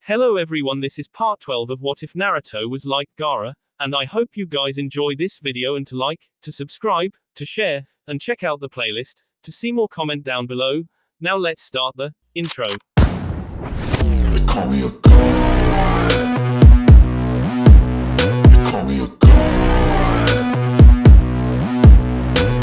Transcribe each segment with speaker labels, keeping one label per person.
Speaker 1: Hello everyone, this is part 12 of What If Naruto Was Like Gaara, and I hope you guys enjoy this video and to like, to subscribe, to share, and check out the playlist, to see more comment down below. Now let's start the intro.
Speaker 2: They call me a god. They call me a god.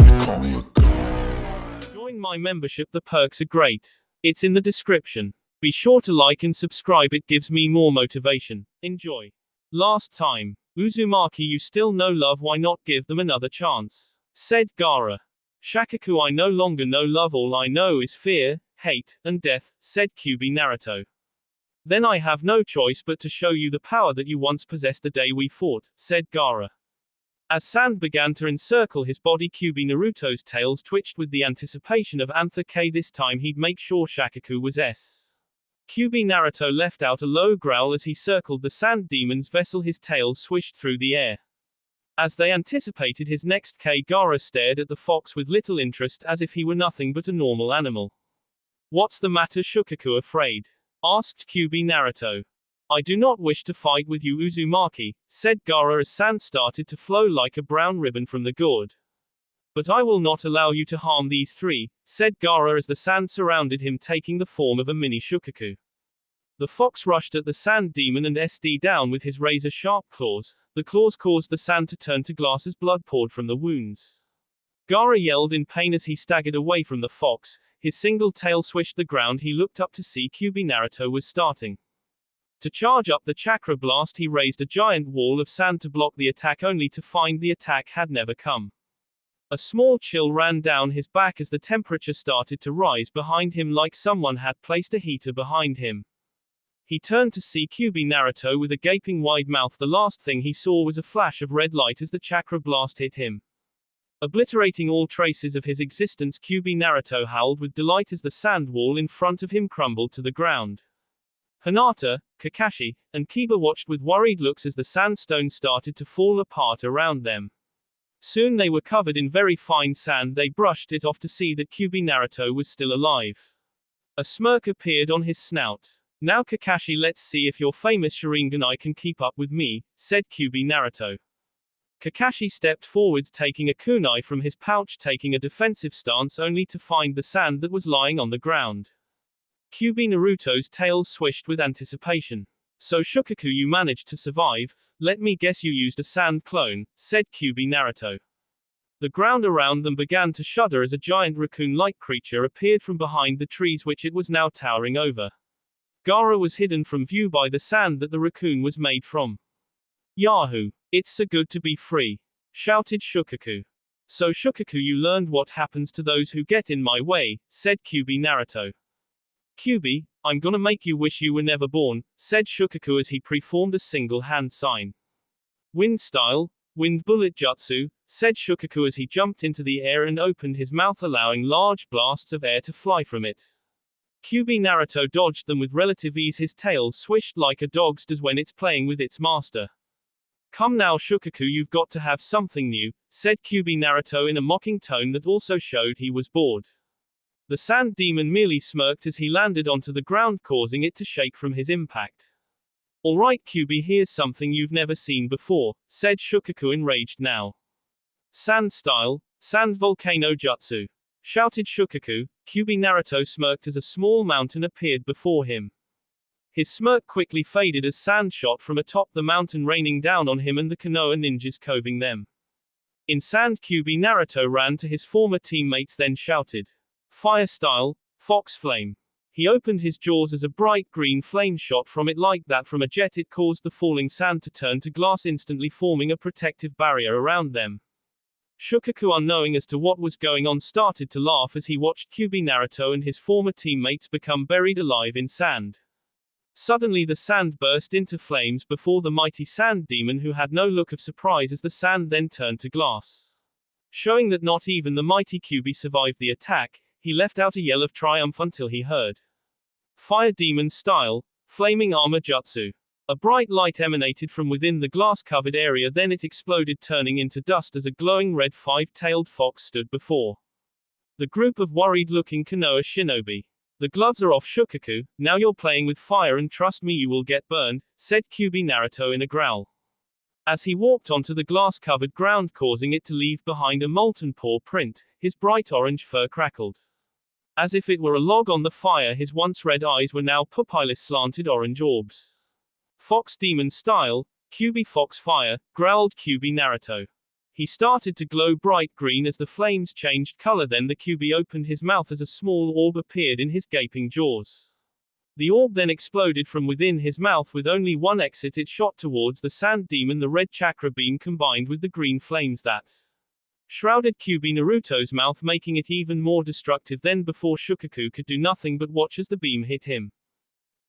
Speaker 2: They call me a god.
Speaker 1: Join my membership, the perks are great. It's in the description. Be sure to like and subscribe, it gives me more motivation. Enjoy. Last time. Uzumaki, you still know love, why not give them another chance? Said Gaara. Shakaku, I no longer know love, all I know is fear, hate, and death, said Kyuubi Naruto. Then I have no choice but to show you the power that you once possessed the day we fought, said Gaara. As sand began to encircle his body, Kyuubi Naruto's tails twitched with the anticipation of Anther K. This time he'd make sure Shakaku was S. Kyuubi Naruto let out a low growl as he circled the sand demon's vessel, his tail swished through the air. As they anticipated his next K, Gaara stared at the fox with little interest, as if he were nothing but a normal animal. What's the matter, Shukaku, afraid? Asked Kyuubi Naruto. I do not wish to fight with you, Uzumaki, said Gaara as sand started to flow like a brown ribbon from the gourd. But I will not allow you to harm these three, said Gaara as the sand surrounded him, taking the form of a mini Shukaku. The fox rushed at the sand demon and SD down with his razor-sharp claws. The claws caused the sand to turn to glass as blood poured from the wounds. Gaara yelled in pain as he staggered away from the fox. His single tail swished the ground. He looked up to see Kyuubi Naruto was starting to charge up the chakra blast. He raised a giant wall of sand to block the attack, only to find the attack had never come. A small chill ran down his back as the temperature started to rise behind him, like someone had placed a heater behind him. He turned to see Kyuubi Naruto with a gaping wide mouth. The last thing he saw was a flash of red light as the chakra blast hit him. Obliterating all traces of his existence, Kyuubi Naruto howled with delight as the sand wall in front of him crumbled to the ground. Hinata, Kakashi, and Kiba watched with worried looks as the sandstone started to fall apart around them. Soon they were covered in very fine sand. They brushed it off to see that Kyuubi Naruto was still alive. A smirk appeared on his snout. Now Kakashi, let's see if your famous Sharingan can keep up with me, said Kyuubi Naruto. Kakashi stepped forwards, taking a kunai from his pouch, taking a defensive stance, only to find the sand that was lying on the ground. Kyuubi Naruto's tail swished with anticipation. So Shukaku, you managed to survive. Let me guess, you used a sand clone, said Kyuubi Naruto. The ground around them began to shudder as a giant raccoon-like creature appeared from behind the trees which it was now towering over. Gaara was hidden from view by the sand that the raccoon was made from. Yahoo! It's so good to be free! Shouted Shukaku. So Shukaku, you learned what happens to those who get in my way, said Kyuubi Naruto. Kyuubi, I'm gonna make you wish you were never born, said Shukaku as he preformed a single hand sign. Wind style, wind bullet jutsu, said Shukaku as he jumped into the air and opened his mouth, allowing large blasts of air to fly from it. Kyuubi Naruto dodged them with relative ease. His tail swished like a dog's does when it's playing with its master. Come now Shukaku, you've got to have something new, said Kyuubi Naruto in a mocking tone that also showed he was bored. The sand demon merely smirked as he landed onto the ground, causing it to shake from his impact. Alright Kyuubi, here's something you've never seen before, said Shukaku, enraged now. Sand style, sand volcano jutsu, shouted Shukaku. Kyuubi Naruto smirked as a small mountain appeared before him. His smirk quickly faded as sand shot from atop the mountain, raining down on him and the Konoha ninjas, coving them in sand. Kyuubi Naruto ran to his former teammates, then shouted, Fire style, fox flame. He opened his jaws as a bright green flame shot from it like that from a jet. It caused the falling sand to turn to glass, instantly forming a protective barrier around them. Shukaku, unknowing as to what was going on, started to laugh as he watched Kyuubi Naruto and his former teammates become buried alive in sand. Suddenly the sand burst into flames before the mighty sand demon, who had no look of surprise as the sand then turned to glass. Showing that not even the mighty Kyuubi survived the attack, he let out a yell of triumph until he heard Fire Demon style, flaming armor jutsu. A bright light emanated from within the glass-covered area, then it exploded, turning into dust as a glowing red five-tailed fox stood before the group of worried-looking Konoha shinobi. The gloves are off Shukaku, now you're playing with fire and trust me you will get burned, said Kyuubi Naruto in a growl. As he walked onto the glass-covered ground causing it to leave behind a molten paw print, his bright orange fur crackled. As if it were a log on the fire, his once red eyes were now pupilless slanted orange orbs. Fox demon style, Kyuubi fox fire, growled Kyuubi Naruto. He started to glow bright green as the flames changed color, then the Kyuubi opened his mouth as a small orb appeared in his gaping jaws. The orb then exploded from within his mouth with only one exit. It shot towards the sand demon, the red chakra beam combined with the green flames that shrouded Kyuubi Naruto's mouth, making it even more destructive than before. Shukaku could do nothing but watch as the beam hit him,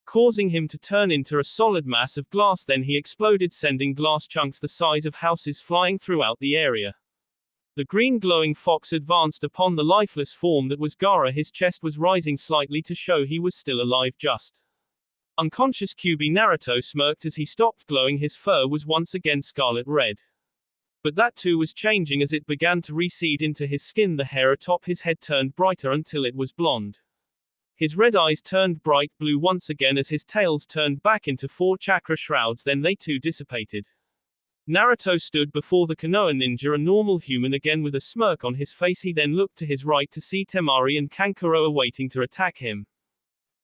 Speaker 1: causing him to turn into a solid mass of glass. Then he exploded, sending glass chunks the size of houses flying throughout the area. The green glowing fox advanced upon the lifeless form that was Gaara. His chest was rising slightly to show he was still alive. Just unconscious Kyuubi Naruto smirked as he stopped glowing. His fur was once again scarlet red. But that too was changing as it began to recede into his skin. The hair atop his head turned brighter until it was blonde. His red eyes turned bright blue once again as his tails turned back into 4 chakra shrouds, then they too dissipated. Naruto stood before the Konoha ninja, a normal human again with a smirk on his face. He then looked to his right to see Temari and Kankuro waiting to attack him.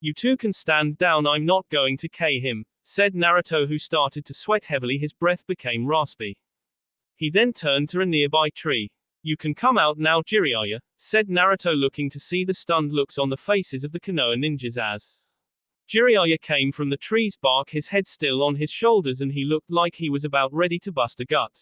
Speaker 1: You two can stand down, I'm not going to K him, said Naruto, who started to sweat heavily. His breath became raspy. He then turned to a nearby tree. You can come out now, Jiraiya, said Naruto, looking to see the stunned looks on the faces of the Konoha ninjas as Jiraiya came from the tree's bark, his head still on his shoulders, and he looked like he was about ready to bust a gut.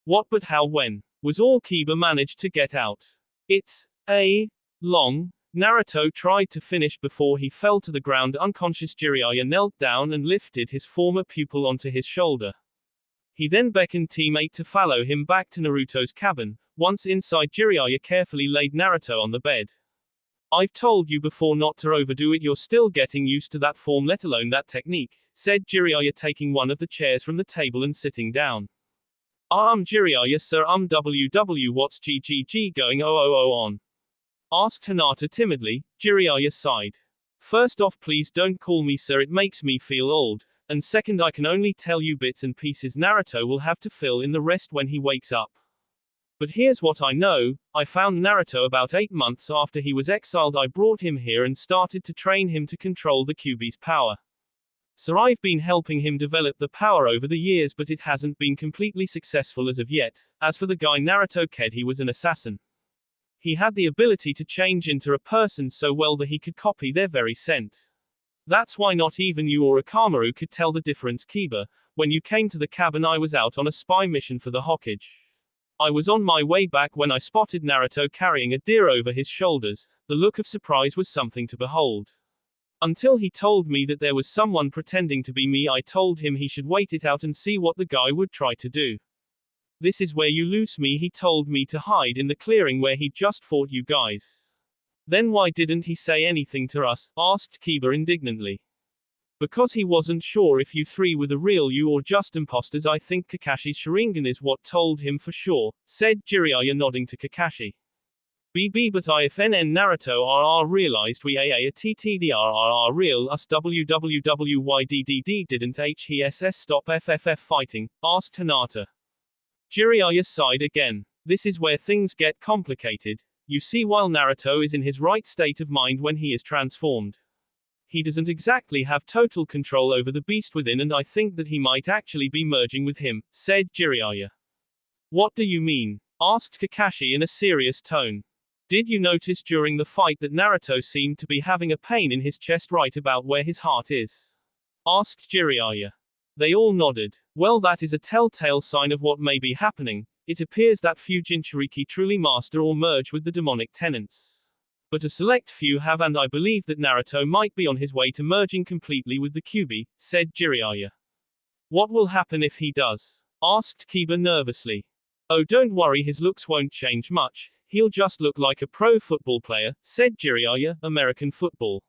Speaker 1: What, but how, when was all Kiba managed to get out? It's a long. Naruto tried to finish before he fell to the ground unconscious. Jiraiya knelt down and lifted his former pupil onto his shoulder. He then beckoned teammate to follow him back to Naruto's cabin. Once inside, Jiraiya carefully laid Naruto on the bed. I've told you before not to overdo it, you're still getting used to that form, let alone that technique, said Jiraiya, taking one of the chairs from the table and sitting down. Jiraiya sir, WW what's GGG going on? Asked Hinata timidly. Jiraiya sighed. First off, please don't call me sir, it makes me feel old. And second, I can only tell you bits and pieces. Naruto will have to fill in the rest when he wakes up. But here's what I know. I found Naruto about 8 months after he was exiled. I brought him here and started to train him to control the Kyuubi's power. So I've been helping him develop the power over the years, but it hasn't been completely successful as of yet. As for the guy Naruto kid, he was an assassin. He had the ability to change into a person so well that he could copy their very scent. That's why not even you or Akamaru could tell the difference. Kiba, when you came to the cabin, I was out on a spy mission for the Hokage. I was on my way back when I spotted Naruto carrying a deer over his shoulders. The look of surprise was something to behold. Until he told me that there was someone pretending to be me, I told him he should wait it out and see what the guy would try to do. This is where you lose me. He told me to hide in the clearing where he just fought you guys. Then why didn't he say anything to us? Asked Kiba indignantly. Because he wasn't sure if you three were the real you or just imposters. I think Kakashi's Sharingan is what told him for sure, said Jiraiya, nodding to Kakashi. BB but IFNN Naruto RR realized we AATT the RRR real us WWWYDDD didn't HESS stop FFF fighting, asked Hinata. Jiraiya sighed again. This is where things get complicated. You see, while Naruto is in his right state of mind when he is transformed, he doesn't exactly have total control over the beast within, and I think that he might actually be merging with him, said Jiraiya. What do you mean? Asked Kakashi in a serious tone. Did you notice during the fight that Naruto seemed to be having a pain in his chest right about where his heart is? Asked Jiraiya. They all nodded. Well, that is a telltale sign of what may be happening. It appears that few Jinchuriki truly master or merge with the demonic tenets. But a select few have, and I believe that Naruto might be on his way to merging completely with the Kyuubi, said Jiraiya. What will happen if he does? Asked Kiba nervously. Oh, don't worry, his looks won't change much. He'll just look like a pro football player, said Jiraiya. American football.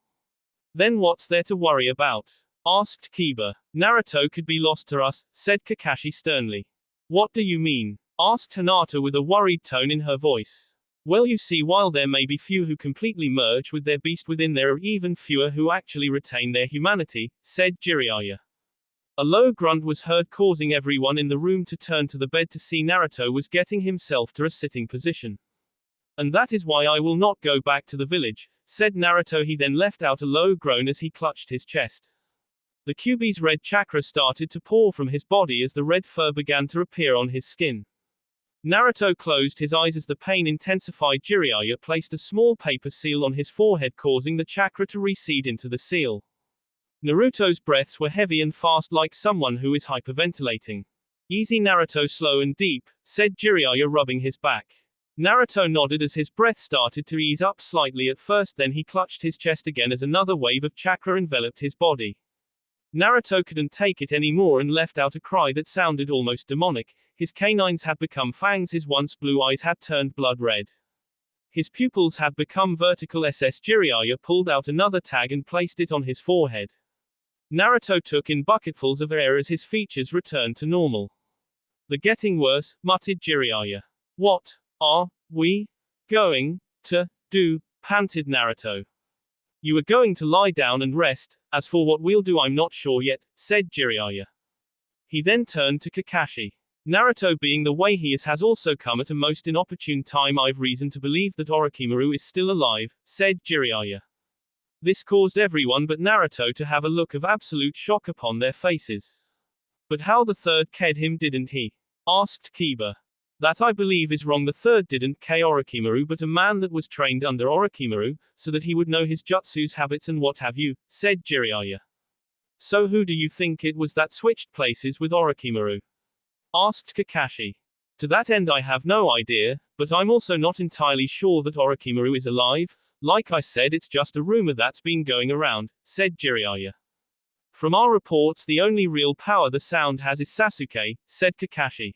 Speaker 1: Then what's there to worry about? Asked Kiba. Naruto could be lost to us, said Kakashi sternly. What do you mean? Asked Hinata with a worried tone in her voice. Well, you see, while there may be few who completely merge with their beast within, there are even fewer who actually retain their humanity, said Jiraiya. A low grunt was heard, causing everyone in the room to turn to the bed to see Naruto was getting himself to a sitting position. And that is why I will not go back to the village, said Naruto. He then left out a low groan as he clutched his chest. The Kyuubi's red chakra started to pour from his body as the red fur began to appear on his skin. Naruto closed his eyes as the pain intensified. Jiraiya placed a small paper seal on his forehead, causing the chakra to recede into the seal. Naruto's breaths were heavy and fast, like someone who is hyperventilating. Easy, Naruto, slow and deep, said Jiraiya, rubbing his back. Naruto nodded as his breath started to ease up slightly at first, then he clutched his chest again as another wave of chakra enveloped his body. Naruto couldn't take it anymore and let out a cry that sounded almost demonic. His canines had become fangs, his once blue eyes had turned blood red. His pupils had become vertical. Jiraiya pulled out another tag and placed it on his forehead. Naruto took in bucketfuls of air as his features returned to normal. "They're getting worse," muttered Jiraiya. "What are we going to do?" panted Naruto. "You are going to lie down and rest. As for what we'll do, I'm not sure yet," said Jiraiya. He then turned to Kakashi. "Naruto, being the way he is, has also come at a most inopportune time. I've reason to believe that Orochimaru is still alive," said Jiraiya. This caused everyone but Naruto to have a look of absolute shock upon their faces. "But how the third killed him, didn't he?" asked Kiba. "That, I believe, is wrong. The third didn't kill Orochimaru, but a man that was trained under Orochimaru, so that he would know his jutsu's habits and what have you," said Jiraiya. "So who do you think it was that switched places with Orochimaru?" asked Kakashi. "To that end I have no idea, but I'm also not entirely sure that Orochimaru is alive. Like I said, it's just a rumor that's been going around," said Jiraiya. "From our reports, the only real power the sound has is Sasuke," said Kakashi.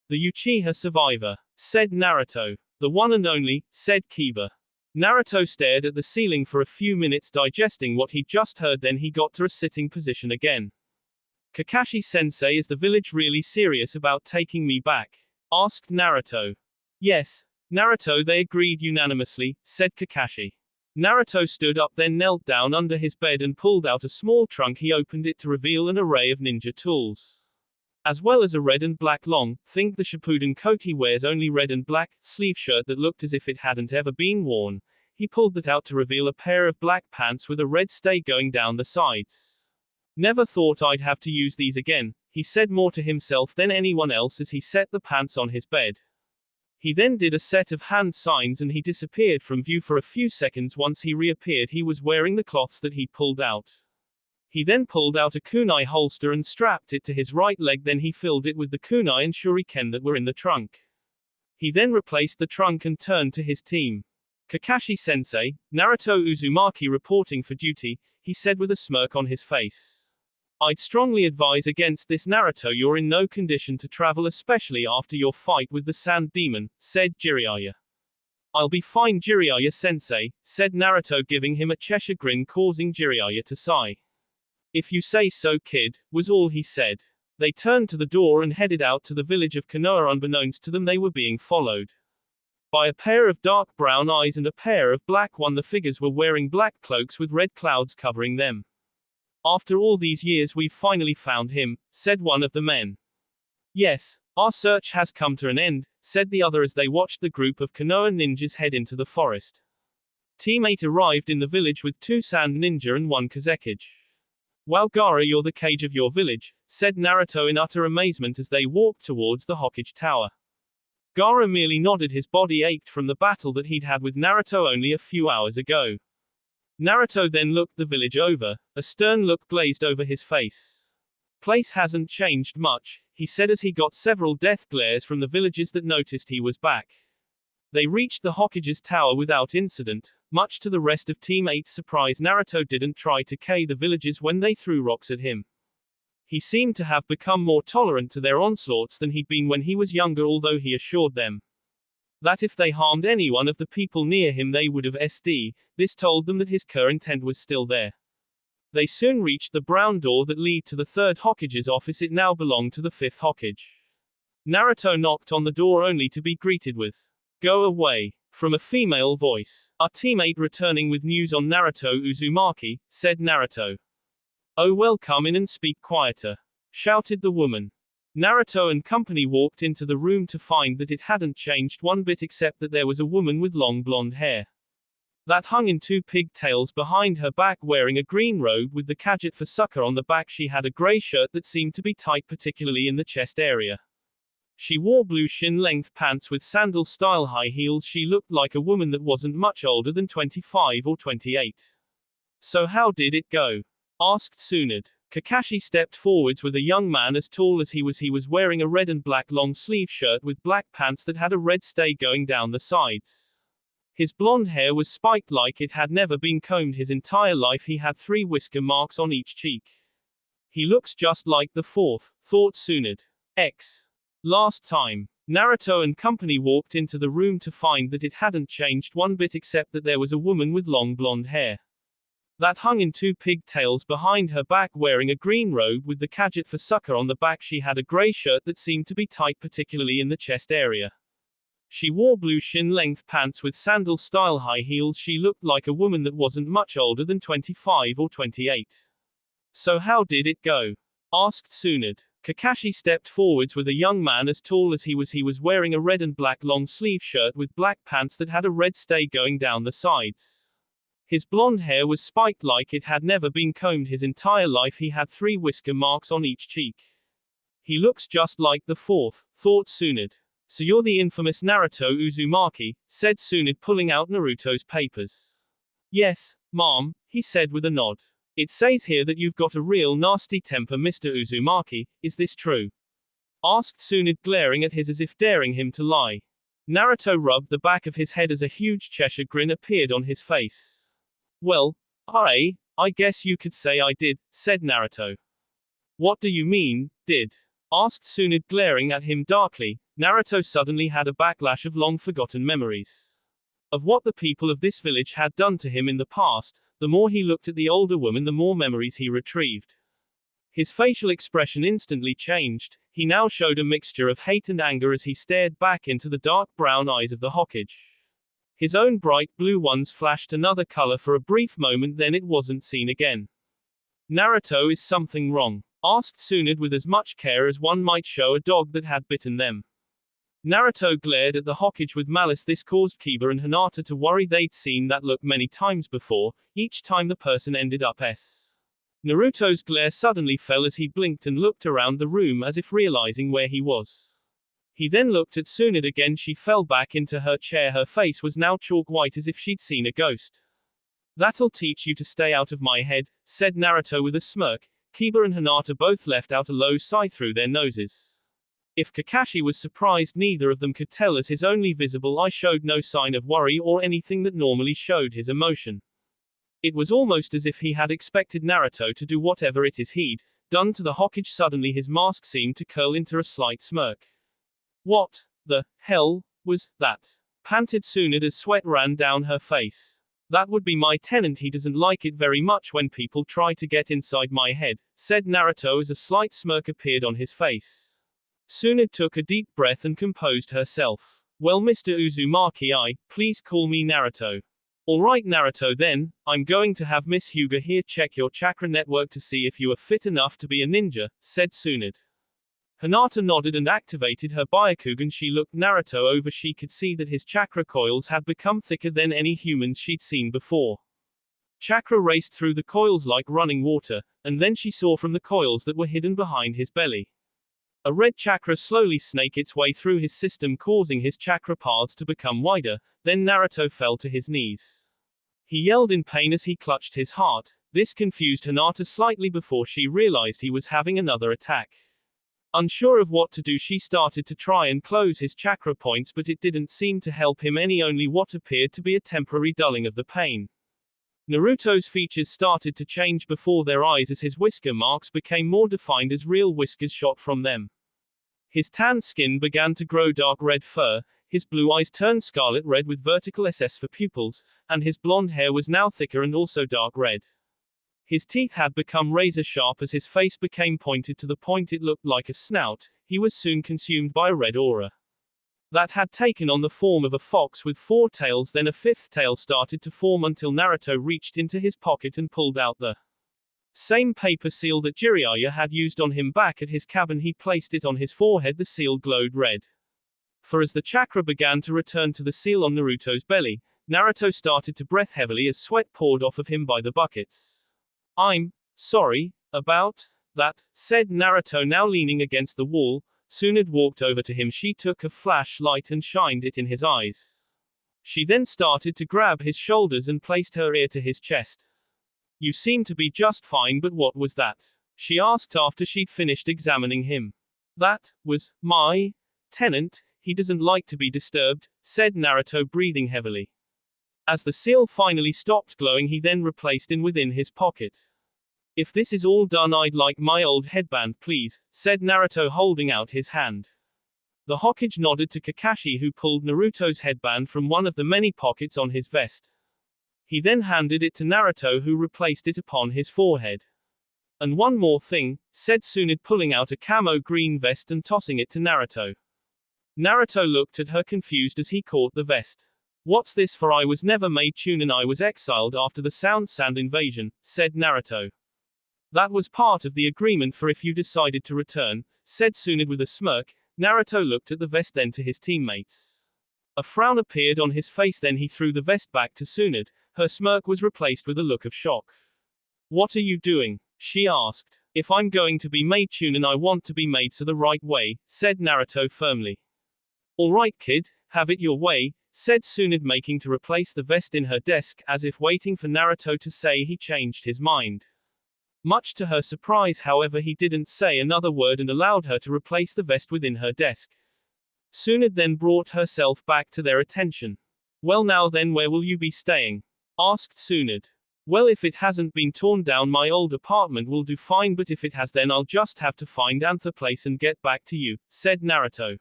Speaker 1: "The Uchiha survivor," said Naruto. "The one and only," said Kiba. Naruto stared at the ceiling for a few minutes, digesting what he'd just heard, then he got to a sitting position again. "Kakashi-sensei, is the village really serious about taking me back?" asked Naruto. "Yes, Naruto," they agreed unanimously, said Kakashi. Naruto stood up, then knelt down under his bed and pulled out a small trunk. He opened it to reveal an array of ninja tools, as well as a red and black long, think the Shippuden coat he wears, only red and black, sleeve shirt that looked as if it hadn't ever been worn. He pulled that out to reveal a pair of black pants with a red stay going down the sides. "Never thought I'd have to use these again," he said, more to himself than anyone else, as he set the pants on his bed. He then did a set of hand signs and he disappeared from view for a few seconds. Once he reappeared, he was wearing the cloths that he pulled out. He then pulled out a kunai holster and strapped it to his right leg, then he filled it with the kunai and shuriken that were in the trunk. He then replaced the trunk and turned to his team. "Kakashi-sensei, Naruto Uzumaki reporting for duty," he said with a smirk on his face. "I'd strongly advise against this, Naruto. You're in no condition to travel, especially after your fight with the sand demon," said Jiraiya. "I'll be fine, Jiraiya-sensei," said Naruto, giving him a Cheshire grin, causing Jiraiya to sigh. "If you say so, kid," was all he said. They turned to the door and headed out to the village of Konoha. Unbeknownst to them, they were being followed by a pair of dark brown eyes and a pair of black ones. The figures were wearing black cloaks with red clouds covering them. "After all these years, we've finally found him," said one of the men. "Yes, our search has come to an end," said the other as they watched the group of Konoha ninjas head into the forest. Team 8 arrived in the village with 2 sand ninja and 1 Kazekage. "Wow, Gaara, you're the Kage of your village," said Naruto in utter amazement as they walked towards the Hokage Tower. Gaara merely nodded. His body ached from the battle that he'd had with Naruto only a few hours ago. Naruto then looked the village over. A stern look glazed over his face. "Place hasn't changed much," he said as he got several death glares from the villagers that noticed he was back. They reached the Hokage's tower without incident. Much to the rest of Team 8's surprise, Naruto didn't try to kill the villagers when they threw rocks at him. He seemed to have become more tolerant to their onslaughts than he'd been when he was younger, although he assured them that if they harmed any one of the people near him, they would have this told them that his intent was still there. They soon reached the brown door that led to the 3rd Hokage's office. It now belonged to the 5th Hokage. Naruto knocked on the door only to be greeted with, "Go away." From a female voice. Our teammate returning with news on Naruto Uzumaki, said Naruto. Oh well, come in and speak quieter, shouted the woman. Naruto and company walked into the room to find that it hadn't changed one bit except that there was a woman with long blonde hair that hung in two pigtails behind her back, wearing a green robe with the gadget for sucker on the back. She had a grey shirt that seemed to be tight, particularly in the chest area. She wore blue shin-length pants with sandal-style high heels. She looked like a woman that wasn't much older than 25 or 28. So how did it go? Asked Tsunade. Kakashi stepped forwards with a young man as tall as he was. He was wearing a red and black long-sleeve shirt with black pants that had a red stay going down the sides. His blonde hair was spiked like it had never been combed his entire life. He had 3 whisker marks on each cheek. He looks just like the fourth, thought Tsunade. Last time. Naruto and company walked into the room to find that it hadn't changed one bit except that there was a woman with long blonde hair that hung in 2 pigtails behind her back, wearing a green robe with the gadget for sucker on the back. She had a grey shirt that seemed to be tight, particularly in the chest area. She wore blue shin-length pants with sandal-style high heels. She looked like a woman that wasn't much older than 25 or 28. So how did it go? Asked Tsunade. Kakashi stepped forwards with a young man as tall as he was. He was wearing a red and black long-sleeve shirt with black pants that had a red stay going down the sides. His blonde hair was spiked like it had never been combed his entire life. He had 3 whisker marks on each cheek. He looks just like the fourth, thought Tsunade. So you're the infamous Naruto Uzumaki, said Tsunade, pulling out Naruto's papers. Yes, ma'am, he said with a nod. It says here that you've got a real nasty temper, Mr. Uzumaki, is this true? Asked Tsunade, glaring at his as if daring him to lie. Naruto rubbed the back of his head as a huge Cheshire grin appeared on his face. Well, I guess you could say I did, said Naruto. What do you mean, did? Asked Tsunade, glaring at him darkly. Naruto suddenly had a backlash of long-forgotten memories of what the people of this village had done to him in the past. The more he looked at the older woman, the more memories he retrieved. His facial expression instantly changed. He now showed a mixture of hate and anger as he stared back into the dark brown eyes of the Hokage. His own bright blue ones flashed another color for a brief moment, then it wasn't seen again. Naruto, is something wrong? Asked Tsunade with as much care as one might show a dog that had bitten them. Naruto glared at the Hokage with malice. This caused Kiba and Hinata to worry. They'd seen that look many times before, each time the person ended up S. Naruto's glare suddenly fell as he blinked and looked around the room as if realizing where he was. He then looked at Tsunade again. She fell back into her chair. Her face was now chalk white as if she'd seen a ghost. That'll teach you to stay out of my head, said Naruto with a smirk. Kiba and Hinata both let out a low sigh through their noses. If Kakashi was surprised, neither of them could tell, as his only visible eye showed no sign of worry or anything that normally showed his emotion. It was almost as if he had expected Naruto to do whatever it is he'd done to the Hokage. Suddenly his mask seemed to curl into a slight smirk. What the hell was that? Panted Tsunade as sweat ran down her face. That would be my tenant. He doesn't like it very much when people try to get inside my head, said Naruto as a slight smirk appeared on his face. Tsunade took a deep breath and composed herself. Well, Mr. Uzumaki, please call me Naruto. Alright Naruto then, I'm going to have Miss Hyuga here check your chakra network to see if you are fit enough to be a ninja, said Tsunade. Hinata nodded and activated her Byakugan. She looked Naruto over. She could see that his chakra coils had become thicker than any humans she'd seen before. Chakra raced through the coils like running water, and then she saw from the coils that were hidden behind his belly. A red chakra slowly snaked its way through his system, causing his chakra paths to become wider. Then Naruto fell to his knees. He yelled in pain as he clutched his heart. This confused Hinata slightly before she realized he was having another attack. Unsure of what to do, she started to try and close his chakra points, but it didn't seem to help him any, only what appeared to be a temporary dulling of the pain. Naruto's features started to change before their eyes as his whisker marks became more defined as real whiskers shot from them. His tan skin began to grow dark red fur, his blue eyes turned scarlet red with vertical SS for pupils, and his blonde hair was now thicker and also dark red. His teeth had become razor sharp as his face became pointed to the point it looked like a snout. He was soon consumed by a red aura. that had taken on the form of a fox with 4 tails. Then a 5th tail started to form until Naruto reached into his pocket and pulled out the same paper seal that Jiraiya had used on him back at his cabin. He placed it on his forehead. The seal glowed red. For as the chakra began to return to the seal on Naruto's belly, Naruto started to breathe heavily as sweat poured off of him by the buckets. "I'm sorry about that," said Naruto, now leaning against the wall. Tsunade walked over to him. She took a flashlight and shined it in his eyes. She then started to grab his shoulders and placed her ear to his chest. "You seem to be just fine, but what was that?" she asked after she'd finished examining him. "That was my tenant. He doesn't like to be disturbed," said Naruto, breathing heavily. As the seal finally stopped glowing, he then replaced it within his pocket. "If this is all done, I'd like my old headband, please," said Naruto, holding out his hand. The Hokage nodded to Kakashi, who pulled Naruto's headband from one of the many pockets on his vest. He then handed it to Naruto, who replaced it upon his forehead. "And one more thing," said Tsunade, pulling out a camo green vest and tossing it to Naruto. Naruto looked at her confused as he caught the vest. "What's this for? I was never made Chunin. I was exiled after the Sound Sand invasion," said Naruto. "That was part of the agreement for if you decided to return," said Tsunade with a smirk. Naruto looked at the vest, then to his teammates. A frown appeared on his face, then he threw the vest back to Tsunade. Her smirk was replaced with a look of shock. "What are you doing?" she asked. "If I'm going to be made Chunin, I want to be made so the right way," said Naruto firmly. "All right, kid, have it your way," said Tsunade, making to replace the vest in her desk, as if waiting for Naruto to say he changed his mind. Much to her surprise, however, he didn't say another word and allowed her to replace the vest within her desk. Tsunade then brought herself back to their attention. "Well, now then, where will you be staying?" asked Tsunade. "Well, if it hasn't been torn down, my old apartment will do fine, but if it has, then I'll just have to find another place and get back to you," said Naruto.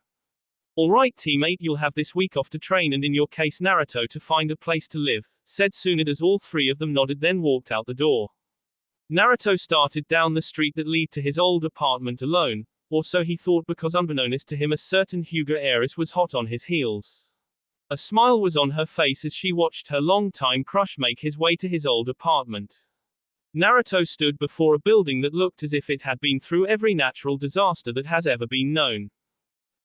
Speaker 1: "All right, teammate, you'll have this week off to train and in your case, Naruto, to find a place to live," said Tsunade as all 3 of them nodded, then walked out the door. Naruto started down the street that led to his old apartment alone, or so he thought, because unbeknownst to him a certain Hyuga heiress was hot on his heels. A smile was on her face as she watched her long-time crush make his way to his old apartment. Naruto stood before a building that looked as if it had been through every natural disaster that has ever been known.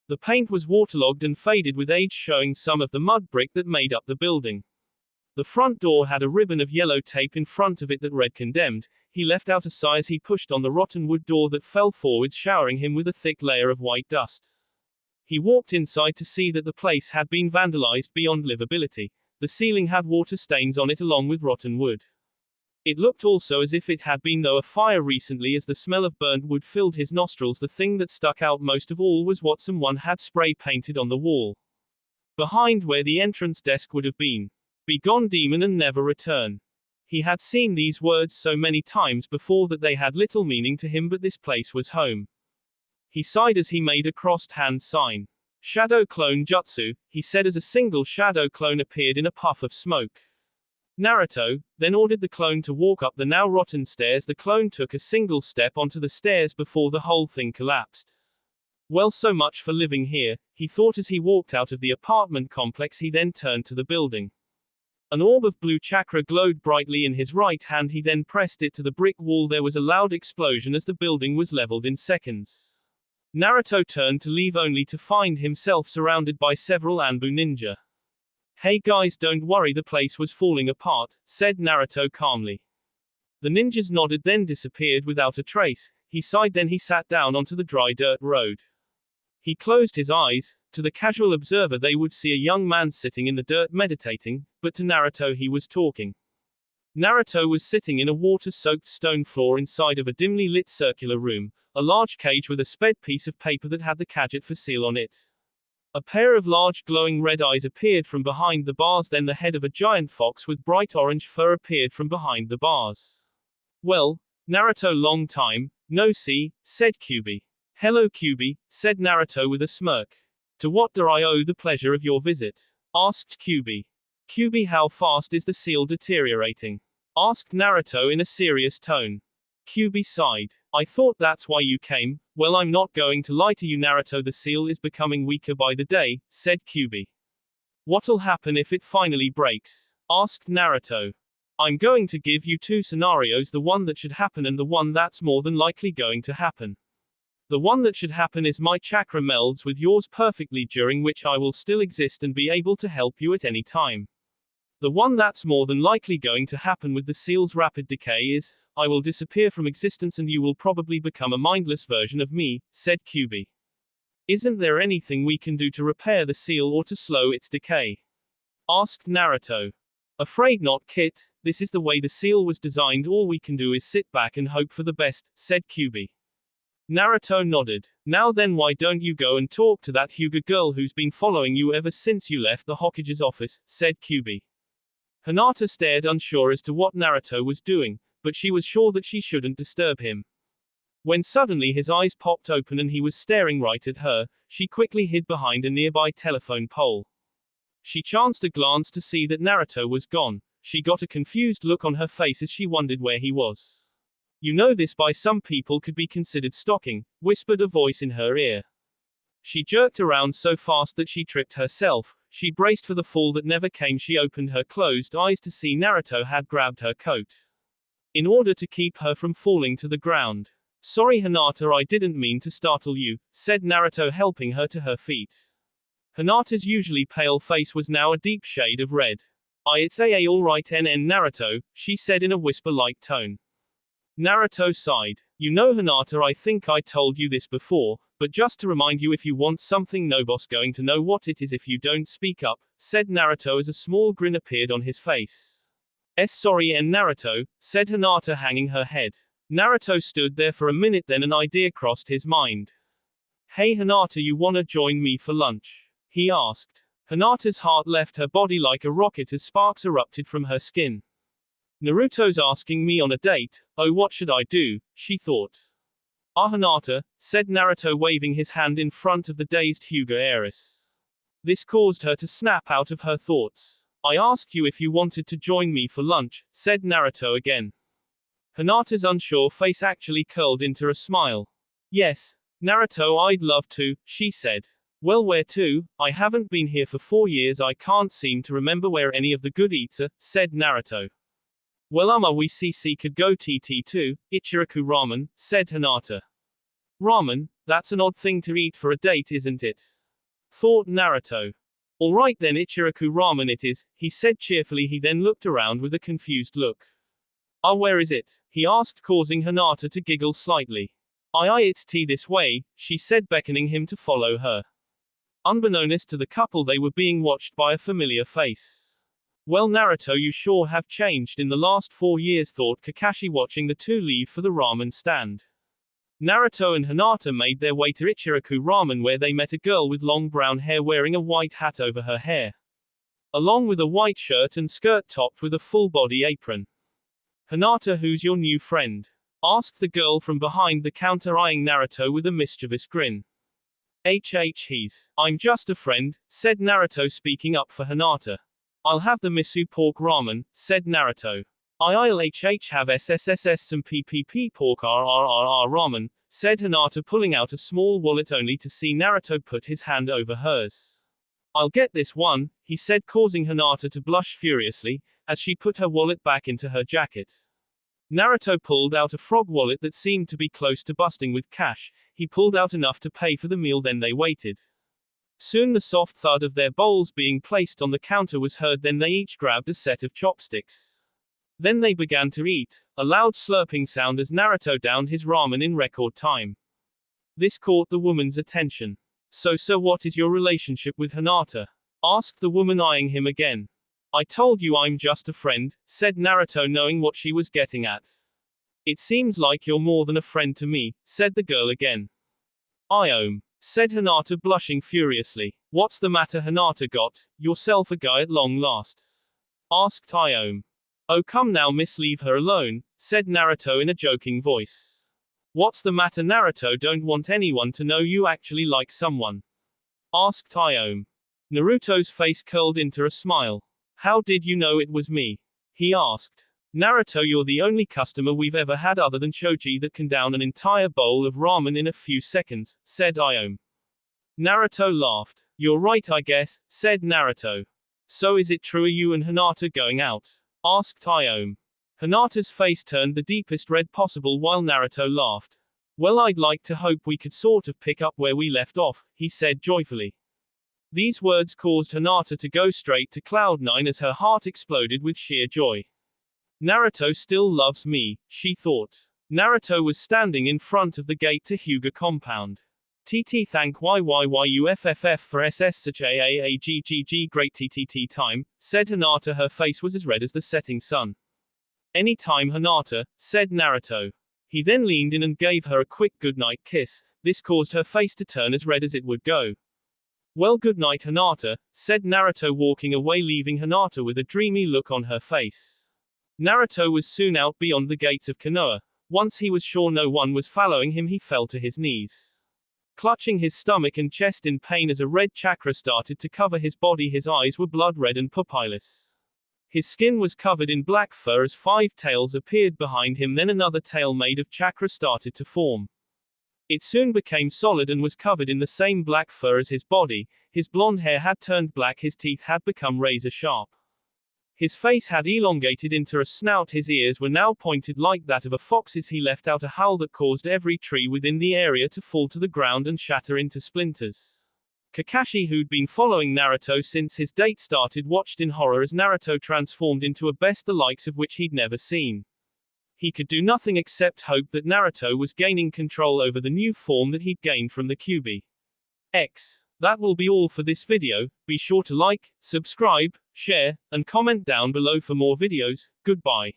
Speaker 1: The paint was waterlogged and faded with age, showing some of the mud brick that made up the building. The front door had a ribbon of yellow tape in front of it that read "Condemned." He let out a sigh as he pushed on the rotten wood door that fell forward, showering him with a thick layer of white dust. He walked inside to see that the place had been vandalized beyond livability. The ceiling had water stains on it along with rotten wood. It looked also as if it had been through a fire recently, as the smell of burnt wood filled his nostrils. The thing that stuck out most of all was what someone had spray painted on the wall, behind where the entrance desk would have been. "Be gone, demon, and never return." He had seen these words so many times before that they had little meaning to him, but this place was home. He sighed as he made a crossed hand sign. "Shadow clone jutsu," he said as a single shadow clone appeared in a puff of smoke. Naruto then ordered the clone to walk up the now rotten stairs. The clone took a single step onto the stairs before the whole thing collapsed. "Well, so much for living here," he thought as he walked out of the apartment complex. He then turned to the building. An orb of blue chakra glowed brightly in his right hand. He then pressed it to the brick wall. There was a loud explosion as the building was leveled in seconds. Naruto turned to leave only to find himself surrounded by several Anbu ninja. "Hey guys, don't worry, the place was falling apart," said Naruto calmly. The ninjas nodded, then disappeared without a trace. He sighed, then he sat down onto the dry dirt road. He closed his eyes. To the casual observer they would see a young man sitting in the dirt meditating, but to Naruto he was talking. Naruto was sitting in a water-soaked stone floor inside of a dimly lit circular room, a large cage with a spread piece of paper that had the Kajit for seal on it. A pair of large glowing red eyes appeared from behind the bars, then the head of a giant fox with bright orange fur appeared from behind the bars. "Well, Naruto, long time no see," said Kyubi. "Hello Kyubi," said Naruto with a smirk. "To what do I owe the pleasure of your visit?" asked Kyubi. "Kyubi, how fast is the seal deteriorating?" asked Naruto in a serious tone. Kyubi sighed. I thought that's why you came. Well, I'm not going to lie to you, Naruto. The seal is becoming weaker by the day, said Kyuubi. What'll happen if it finally breaks? Asked Naruto. I'm going to give you two scenarios, the one that should happen and the one that's more than likely going to happen. The one that should happen is my chakra melds with yours perfectly, during which I will still exist and be able to help you at any time. The one that's more than likely going to happen with the seal's rapid decay is, I will disappear from existence and you will probably become a mindless version of me, said Kyuubi. Isn't there anything we can do to repair the seal or to slow its decay? Asked Naruto. Afraid not, Kit. This is the way the seal was designed. All we can do is sit back and hope for the best, said Kyuubi. Naruto nodded. Now then, why don't you go and talk to that Hyuga girl who's been following you ever since you left the Hokage's office, said Kyuubi. Hinata stared, unsure as to what Naruto was doing, but she was sure that she shouldn't disturb him. When suddenly his eyes popped open and he was staring right at her, she quickly hid behind a nearby telephone pole. She chanced a glance to see that Naruto was gone. She got a confused look on her face as she wondered where he was. You know, this by some people could be considered stalking, whispered a voice in her ear. She jerked around so fast that she tripped herself. She braced for the fall that never came. She opened her closed eyes to see Naruto had grabbed her coat in order to keep her from falling to the ground. Sorry Hinata, I didn't mean to startle you, said Naruto, helping her to her feet. Hinata's usually pale face was now a deep shade of red. It's alright Naruto, she said in a whisper-like tone. Naruto sighed. You know Hinata, I think I told you this before, but just to remind you, if you want something nobody's going to know what it is if you don't speak up, said Naruto as a small grin appeared on his face. Sorry Naruto, said Hinata, hanging her head. Naruto stood there for a minute, then an idea crossed his mind. Hey Hinata, you wanna join me for lunch? He asked. Hinata's heart left her body like a rocket as sparks erupted from her skin. Naruto's asking me on a date. Oh, what should I do? She thought. Hinata, said Naruto, waving his hand in front of the dazed Hyuga heiress. This caused her to snap out of her thoughts. I asked you if you wanted to join me for lunch, said Naruto again. Hinata's unsure face actually curled into a smile. Yes, Naruto, I'd love to, she said. Well, where to? I haven't been here for 4 years. I can't seem to remember where any of the good eats are, said Naruto. Well, we could go to Ichiraku ramen, said Hinata. Ramen? That's an odd thing to eat for a date, isn't it? Thought Naruto. Alright then, Ichiraku ramen it is, he said cheerfully. He then looked around with a confused look. Where is it? He asked, causing Hinata to giggle slightly. It's this way, she said, beckoning him to follow her. Unbeknownst to the couple, they were being watched by a familiar face. Well, Naruto, you sure have changed in the last 4 years, thought Kakashi, watching the two leave for the ramen stand. Naruto and Hinata made their way to Ichiraku ramen, where they met a girl with long brown hair wearing a white hat over her hair, along with a white shirt and skirt topped with a full-body apron. Hinata, who's your new friend? Asked the girl from behind the counter, eyeing Naruto with a mischievous grin. I'm just a friend, said Naruto, speaking up for Hinata. I'll have the miso pork ramen, said Naruto. I'll have SSSS some PPP pork RRRR ramen, said Hinata, pulling out a small wallet only to see Naruto put his hand over hers. I'll get this one, he said, causing Hinata to blush furiously, as she put her wallet back into her jacket. Naruto pulled out a frog wallet that seemed to be close to busting with cash. He pulled out enough to pay for the meal, then they waited. Soon the soft thud of their bowls being placed on the counter was heard, then they each grabbed a set of chopsticks. Then they began to eat, a loud slurping sound as Naruto downed his ramen in record time. This caught the woman's attention. So what is your relationship with Hinata? Asked the woman, eyeing him again. I told you I'm just a friend, said Naruto, knowing what she was getting at. It seems like you're more than a friend to me, said the girl again. Said Hinata, blushing furiously. What's the matter, Hinata? Got yourself a guy at long last? Asked Iome. Oh come now miss, leave her alone, said Naruto in a joking voice. What's the matter, Naruto? Don't want anyone to know you actually like someone? Asked Iome. Naruto's face curled into a smile. How did you know it was me? He asked. Naruto, you're the only customer we've ever had other than Choji that can down an entire bowl of ramen in a few seconds, said Iome. Naruto laughed. You're right, I guess, said Naruto. So is it true, are you and Hinata going out? Asked Iome. Hinata's face turned the deepest red possible while Naruto laughed. Well, I'd like to hope we could sort of pick up where we left off, he said joyfully. These words caused Hinata to go straight to Cloud9 as her heart exploded with sheer joy. Naruto still loves me, she thought. Naruto was standing in front of the gate to Hyuga compound. TT thank YYYUFFF for SS such AAAGGG great TTT time, said Hinata. Her face was as red as the setting sun. Any time, Hinata, said Naruto. He then leaned in and gave her a quick goodnight kiss. This caused her face to turn as red as it would go. Well, good night, Hinata, said Naruto, walking away, leaving Hinata with a dreamy look on her face. Naruto was soon out beyond the gates of Konoha. Once he was sure no one was following him, he fell to his knees. Clutching his stomach and chest in pain as a red chakra started to cover his body, his eyes were blood red and pupilless. His skin was covered in black fur as 5 tails appeared behind him, then another tail made of chakra started to form. It soon became solid and was covered in the same black fur as his body. His blonde hair had turned black, his teeth had become razor sharp. His face had elongated into a snout, his ears were now pointed like that of a fox's. He let out a howl that caused every tree within the area to fall to the ground and shatter into splinters. Kakashi, who'd been following Naruto since his date started, watched in horror as Naruto transformed into a beast the likes of which he'd never seen. He could do nothing except hope that Naruto was gaining control over the new form that he'd gained from the Kyuubi. That will be all for this video. Be sure to like, subscribe, share, and comment down below for more videos. Goodbye.